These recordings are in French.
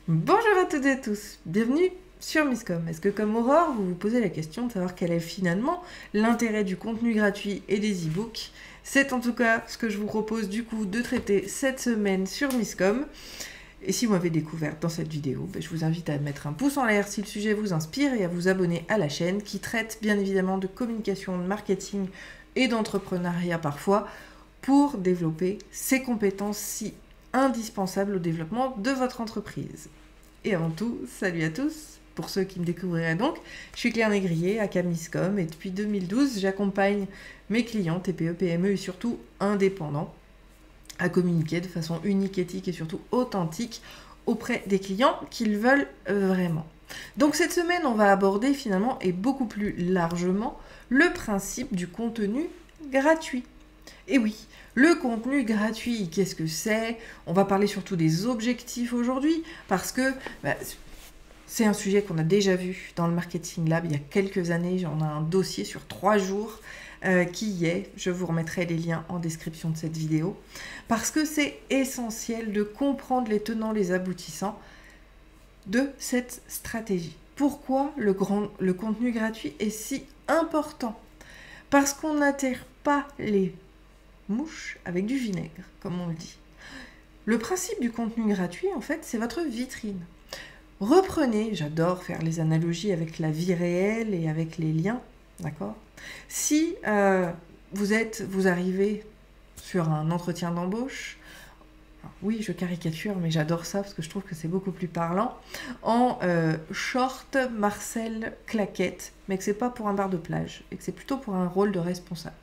Bonjour à toutes et à tous, bienvenue sur Miscom. Est-ce que comme Aurore, vous vous posez la question de savoir quel est finalement l'intérêt du contenu gratuit et des e-books? C'est en tout cas ce que je vous propose du coup de traiter cette semaine sur Miscom. Et si vous m'avez découvert dans cette vidéo, je vous invite à mettre un pouce en l'air si le sujet vous inspire et à vous abonner à la chaîne qui traite bien évidemment de communication, de marketing et d'entrepreneuriat parfois pour développer ces compétences si indispensables au développement de votre entreprise. Et avant tout, salut à tous. Pour ceux qui me découvriraient donc, je suis Claire Négrier à Miscom et depuis 2012, j'accompagne mes clients TPE, PME et surtout indépendants à communiquer de façon unique, éthique et surtout authentique auprès des clients qu'ils veulent vraiment. Donc cette semaine, on va aborder finalement et beaucoup plus largement le principe du contenu gratuit. Et oui, le contenu gratuit, qu'est-ce que c'est? On va parler surtout des objectifs aujourd'hui parce que c'est un sujet qu'on a déjà vu dans le Marketing Lab il y a quelques années. J'en ai un dossier sur 3 jours qui y est. Je vous remettrai les liens en description de cette vidéo parce que c'est essentiel de comprendre les tenants, les aboutissants de cette stratégie. Pourquoi le contenu gratuit est si important? Parce qu'on n'atterre pas les mouches avec du vinaigre, comme on le dit. Le principe du contenu gratuit, en fait, c'est votre vitrine. Reprenez, j'adore faire les analogies avec la vie réelle et avec les liens, d'accord? Si vous arrivez sur un entretien d'embauche, oui, je caricature, mais j'adore ça parce que je trouve que c'est beaucoup plus parlant, en short, Marcel, claquette, mais que c'est pas pour un bar de plage, et que c'est plutôt pour un rôle de responsable.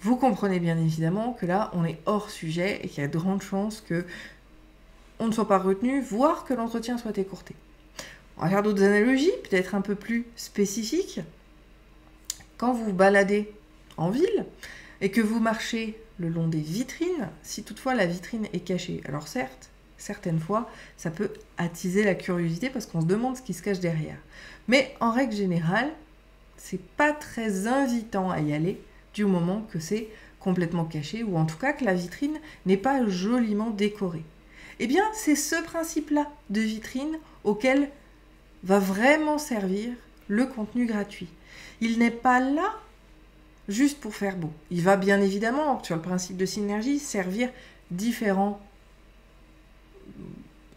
Vous comprenez bien évidemment que là, on est hors sujet et qu'il y a de grandes chances que on ne soit pas retenu, voire que l'entretien soit écourté. On va faire d'autres analogies, peut-être un peu plus spécifiques. Quand vous vous baladez en ville et que vous marchez le long des vitrines, si toutefois la vitrine est cachée, alors certes, certaines fois, ça peut attiser la curiosité parce qu'on se demande ce qui se cache derrière. Mais en règle générale, c'est pas très invitant à y aller du moment que c'est complètement caché ou en tout cas que la vitrine n'est pas joliment décorée. Eh bien, c'est ce principe-là de vitrine auquel va vraiment servir le contenu gratuit. Il n'est pas là juste pour faire beau. Il va bien évidemment, sur le principe de synergie, servir différents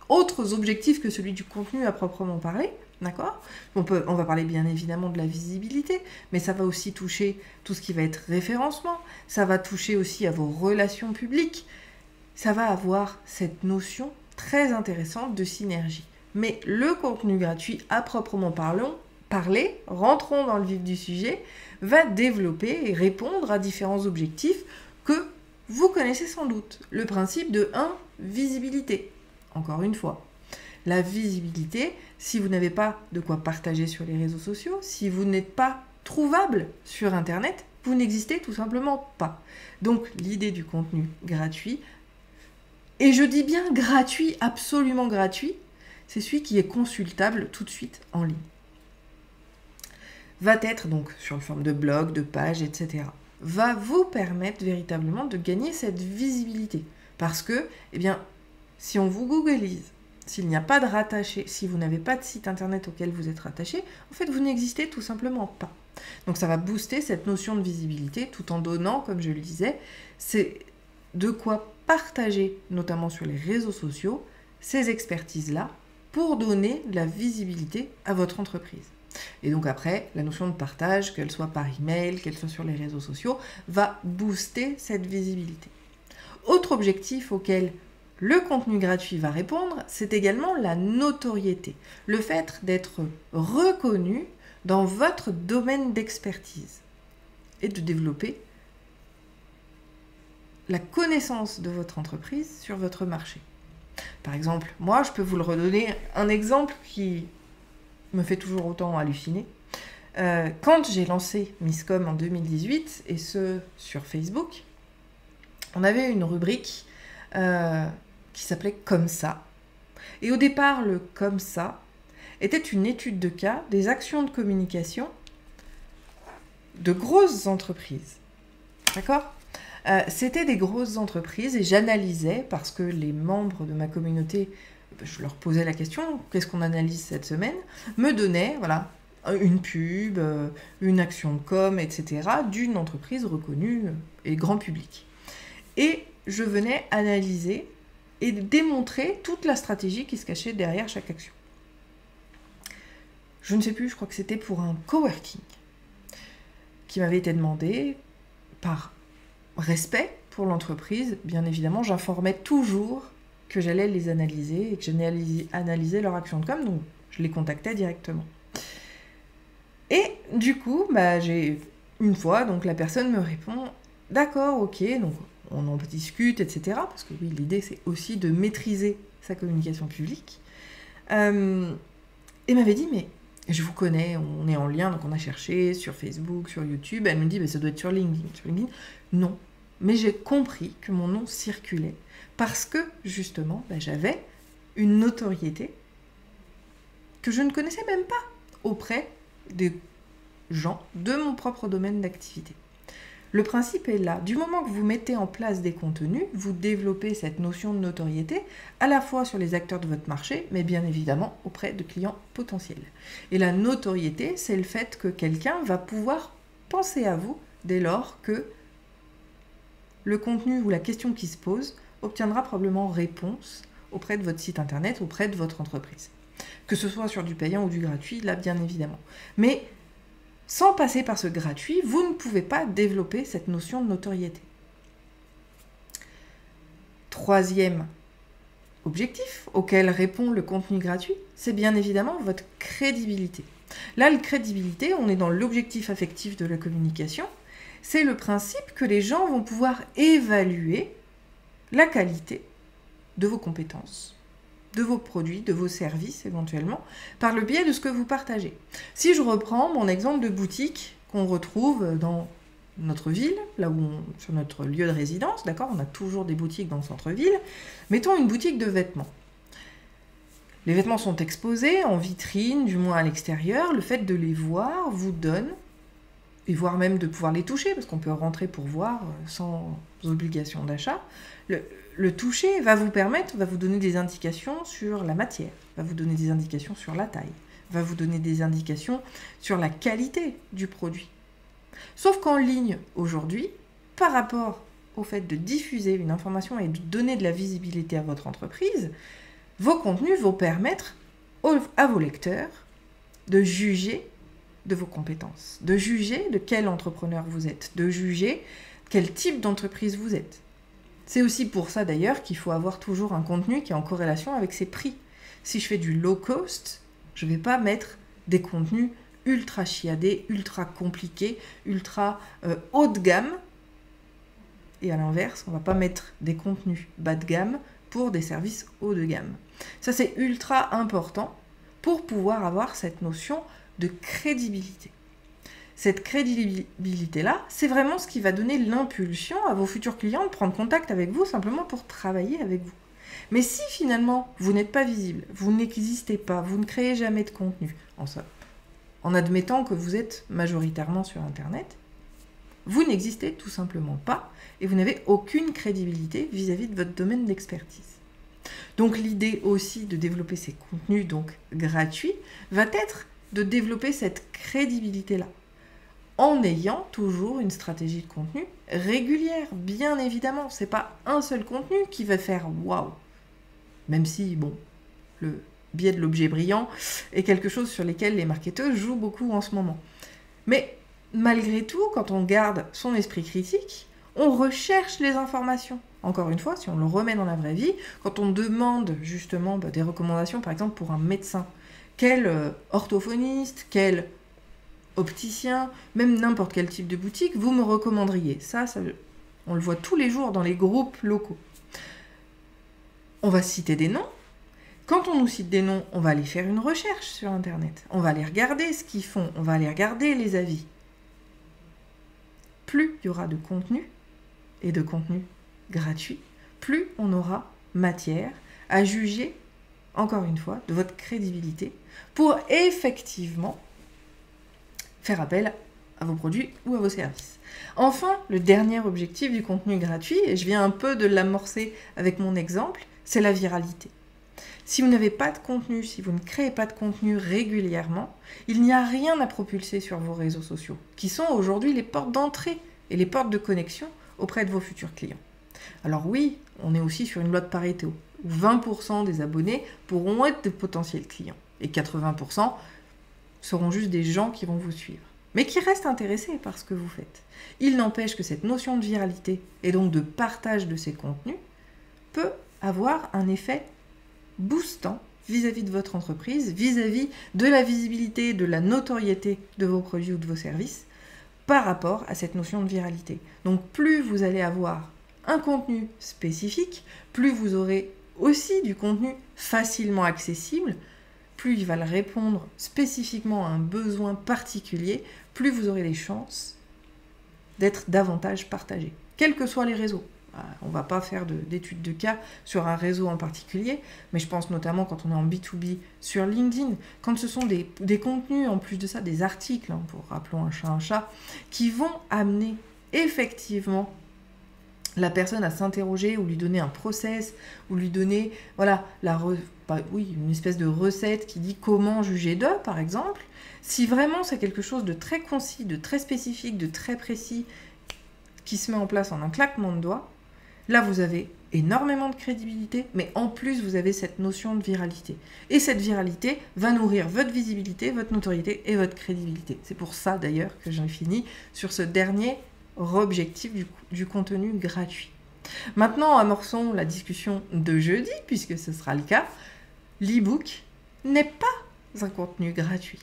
autres objectifs que celui du contenu à proprement parler. D'accord ? On va parler bien évidemment de la visibilité, mais ça va aussi toucher tout ce qui va être référencement, ça va toucher aussi à vos relations publiques, ça va avoir cette notion très intéressante de synergie. Mais le contenu gratuit à proprement parler, rentrons dans le vif du sujet, va développer et répondre à différents objectifs que vous connaissez sans doute. Le principe de 1, visibilité. Encore une fois. La visibilité, si vous n'avez pas de quoi partager sur les réseaux sociaux, si vous n'êtes pas trouvable sur Internet, vous n'existez tout simplement pas. Donc l'idée du contenu gratuit, et je dis bien gratuit, absolument gratuit, c'est celui qui est consultable tout de suite en ligne. Va être donc sur une forme de blog, de page, etc. Va vous permettre véritablement de gagner cette visibilité. Parce que, eh bien, si on vous googlise, s'il n'y a pas de rattaché, si vous n'avez pas de site internet auquel vous êtes rattaché, en fait, vous n'existez tout simplement pas. Donc ça va booster cette notion de visibilité tout en donnant, comme je le disais, c'est de quoi partager, notamment sur les réseaux sociaux, ces expertises-là pour donner de la visibilité à votre entreprise. Et donc après, la notion de partage, qu'elle soit par email, qu'elle soit sur les réseaux sociaux, va booster cette visibilité. Autre objectif auquel le contenu gratuit va répondre, c'est également la notoriété, le fait d'être reconnu dans votre domaine d'expertise et de développer la connaissance de votre entreprise sur votre marché. Par exemple, moi, je peux vous le redonner un exemple qui me fait toujours autant halluciner. Quand j'ai lancé Miscom en 2018, et ce sur Facebook, on avait une rubrique qui s'appelait « Comme ça ». Et au départ, le « Comme ça » était une étude de cas des actions de communication de grosses entreprises. D'accord ? C'était des grosses entreprises et j'analysais, parce que les membres de ma communauté je leur posais la question, qu'est-ce qu'on analyse cette semaine, me donnaient, voilà, une pub, une action de com, etc., d'une entreprise reconnue et grand public. Et je venais analyser et démontrer toute la stratégie qui se cachait derrière chaque action. Je ne sais plus, je crois que c'était pour un coworking qui m'avait été demandé par respect pour l'entreprise. Bien évidemment, j'informais toujours que j'allais les analyser et que j'allais analyser leur action de com, donc je les contactais directement. Et du coup, j'ai une fois, donc la personne me répond « D'accord, ok, donc on en discute, etc. » Parce que oui, l'idée, c'est aussi de maîtriser sa communication publique. Et m'avait dit « Mais je vous connais, on est en lien, donc on a cherché sur Facebook, sur YouTube. » Elle me dit « Ça doit être sur LinkedIn. » Sur LinkedIn, non. Mais j'ai compris que mon nom circulait parce que, justement, j'avais une notoriété que je ne connaissais même pas auprès des gens de mon propre domaine d'activité. Le principe est là. Du moment que vous mettez en place des contenus, vous développez cette notion de notoriété à la fois sur les acteurs de votre marché, mais bien évidemment auprès de clients potentiels. Et la notoriété, c'est le fait que quelqu'un va pouvoir penser à vous dès lors que le contenu ou la question qui se pose obtiendra probablement réponse auprès de votre site internet, auprès de votre entreprise. Que ce soit sur du payant ou du gratuit, là bien évidemment. Mais sans passer par ce gratuit, vous ne pouvez pas développer cette notion de notoriété. Troisième objectif auquel répond le contenu gratuit, c'est bien évidemment votre crédibilité. Là, la crédibilité, on est dans l'objectif affectif de la communication. C'est le principe que les gens vont pouvoir évaluer la qualité de vos compétences, de vos produits, de vos services éventuellement, par le biais de ce que vous partagez. Si je reprends mon exemple de boutique qu'on retrouve dans notre ville, là où sur notre lieu de résidence, d'accord, on a toujours des boutiques dans le centre-ville, mettons une boutique de vêtements. Les vêtements sont exposés en vitrine, du moins à l'extérieur, le fait de les voir vous donne, et voire même de pouvoir les toucher, parce qu'on peut rentrer pour voir sans obligation d'achat, le toucher va vous permettre, va vous donner des indications sur la matière, va vous donner des indications sur la taille, va vous donner des indications sur la qualité du produit. Sauf qu'en ligne, aujourd'hui, par rapport au fait de diffuser une information et de donner de la visibilité à votre entreprise, vos contenus vont permettre à vos lecteurs de juger de vos compétences, de juger de quel entrepreneur vous êtes, de juger quel type d'entreprise vous êtes. C'est aussi pour ça d'ailleurs qu'il faut avoir toujours un contenu qui est en corrélation avec ses prix. Si je fais du low cost, je ne vais pas mettre des contenus ultra chiadés, ultra compliqués, ultra haut de gamme. Et à l'inverse, on ne va pas mettre des contenus bas de gamme pour des services haut de gamme. Ça, c'est ultra important pour pouvoir avoir cette notion de crédibilité. Cette crédibilité-là, c'est vraiment ce qui va donner l'impulsion à vos futurs clients de prendre contact avec vous simplement pour travailler avec vous. Mais si finalement, vous n'êtes pas visible, vous n'existez pas, vous ne créez jamais de contenu, en admettant que vous êtes majoritairement sur Internet, vous n'existez tout simplement pas et vous n'avez aucune crédibilité vis-à-vis de votre domaine d'expertise. Donc l'idée aussi de développer ces contenus donc gratuits va être de développer cette crédibilité-là, en ayant toujours une stratégie de contenu régulière, bien évidemment. C'est pas un seul contenu qui va faire waouh. Même si, bon, le biais de l'objet brillant est quelque chose sur lequel les marketeurs jouent beaucoup en ce moment. Mais malgré tout, quand on garde son esprit critique, on recherche les informations. Encore une fois, si on le remet dans la vraie vie, quand on demande justement des recommandations, par exemple pour un médecin, quel orthophoniste, quel opticien, même n'importe quel type de boutique, vous me recommanderiez. Ça, on le voit tous les jours dans les groupes locaux. On va citer des noms. Quand on nous cite des noms, on va aller faire une recherche sur Internet. On va aller regarder ce qu'ils font. On va aller regarder les avis. Plus il y aura de contenu, et de contenu gratuit, plus on aura matière à juger, encore une fois, de votre crédibilité pour effectivement faire appel à vos produits ou à vos services. Enfin, le dernier objectif du contenu gratuit, et je viens un peu de l'amorcer avec mon exemple, c'est la viralité. Si vous n'avez pas de contenu, si vous ne créez pas de contenu régulièrement, il n'y a rien à propulser sur vos réseaux sociaux, qui sont aujourd'hui les portes d'entrée et les portes de connexion auprès de vos futurs clients. Alors oui, on est aussi sur une loi de Pareto, où 20% des abonnés pourront être de potentiels clients, et 80% seront juste des gens qui vont vous suivre, mais qui restent intéressés par ce que vous faites. Il n'empêche que cette notion de viralité, et donc de partage de ces contenus, peut avoir un effet boostant vis-à-vis de votre entreprise, vis-à-vis de la visibilité, de la notoriété de vos produits ou de vos services, par rapport à cette notion de viralité. Donc plus vous allez avoir un contenu spécifique, plus vous aurez aussi du contenu facilement accessible, plus il va répondre spécifiquement à un besoin particulier, plus vous aurez les chances d'être davantage partagé, quels que soient les réseaux. On ne va pas faire d'études de cas sur un réseau en particulier, mais je pense notamment quand on est en B2B sur LinkedIn, quand ce sont des contenus, en plus de ça, des articles, pour rappelons un chat, qui vont amener effectivement la personne à s'interroger ou lui donner un process, ou lui donner une espèce de recette qui dit comment juger d'eux, par exemple. Si vraiment c'est quelque chose de très concis, de très spécifique, de très précis, qui se met en place en un claquement de doigts, là, vous avez énormément de crédibilité, mais en plus, vous avez cette notion de viralité. Et cette viralité va nourrir votre visibilité, votre notoriété et votre crédibilité. C'est pour ça, d'ailleurs, que j'ai fini sur ce dernier objectif du contenu gratuit. Maintenant, amorçons la discussion de jeudi, puisque ce sera le cas. L'e-book n'est pas un contenu gratuit.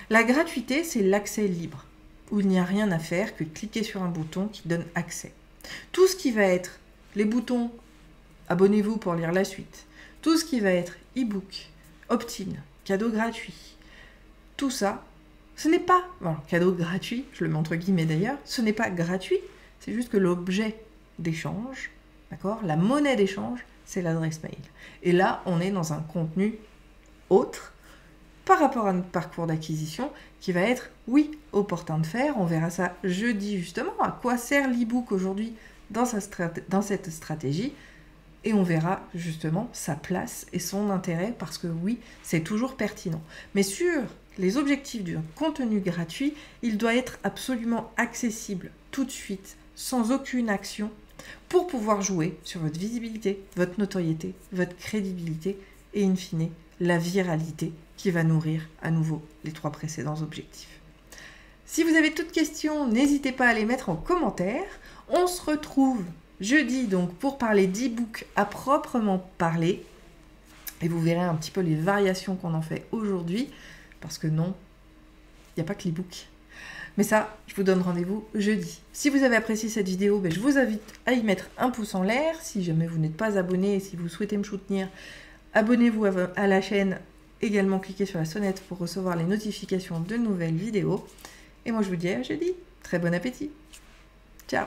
La gratuité, c'est l'accès libre, où il n'y a rien à faire que de cliquer sur un bouton qui donne accès. Tout ce qui va être les boutons « Abonnez-vous pour lire la suite », tout ce qui va être e-book, opt-in, cadeau gratuit, tout ça, ce n'est pas... cadeau gratuit, je le mets entre guillemets d'ailleurs, ce n'est pas gratuit, c'est juste que l'objet d'échange, d'accord, la monnaie d'échange, c'est l'adresse mail. Et là, on est dans un contenu autre par rapport à notre parcours d'acquisition qui va être, oui, opportun de faire. On verra ça jeudi justement, à quoi sert l'e-book aujourd'hui dans cette stratégie, et on verra justement sa place et son intérêt, parce que oui, c'est toujours pertinent. Mais sur les objectifs du contenu gratuit, il doit être absolument accessible tout de suite, sans aucune action, pour pouvoir jouer sur votre visibilité, votre notoriété, votre crédibilité et in fine, la viralité qui va nourrir à nouveau les 3 précédents objectifs. Si vous avez toutes questions, n'hésitez pas à les mettre en commentaire. On se retrouve jeudi donc pour parler d'e-book à proprement parler. Et vous verrez un petit peu les variations qu'on en fait aujourd'hui. Parce que non, il n'y a pas que l'e-book. Mais ça, je vous donne rendez-vous jeudi. Si vous avez apprécié cette vidéo, je vous invite à y mettre un pouce en l'air. Si jamais vous n'êtes pas abonné et si vous souhaitez me soutenir, abonnez-vous à la chaîne. Également, cliquez sur la sonnette pour recevoir les notifications de nouvelles vidéos. Et moi, je vous dis à jeudi. Très bon appétit. Ciao.